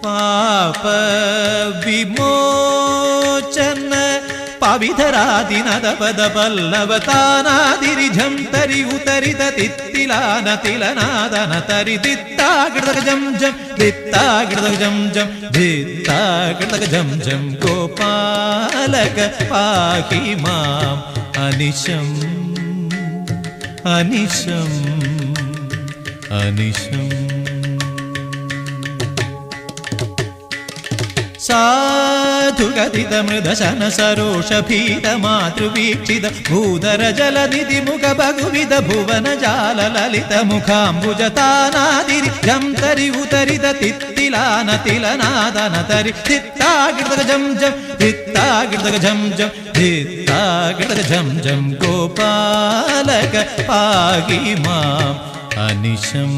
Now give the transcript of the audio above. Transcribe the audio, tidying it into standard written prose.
പാപ വിമോചന പവിധരാദിനദപദ പല്ലവതാനാദിരിജം തരി ഉതരിത തിത്തിലാന തിലനാദന തരി ദിത്താകൃതകം ജം ദിത്താകൃതകം ജം ദിത്താകൃതകം ജം ഗോപാലക പാഹി മാം അനിശം അനിശം അനിശം. സാധുഗതിതമൃദശന സരോഷഭീതമാതൃവീക്ഷിത ഭൂതരജലനിധിമുഖബഹുവിധ ഭുവനജാലലിതമുഖാംബുജതാനാദിരി ജം തരി ഉതരിത തിത്തിലാന തിലനാദന തരി ദിത്താകൃതകം ജം ദിത്താകൃതകം ജം ദിത്താകൃതകം ജം ഗോപാലക പാഹി മാം അനിശം.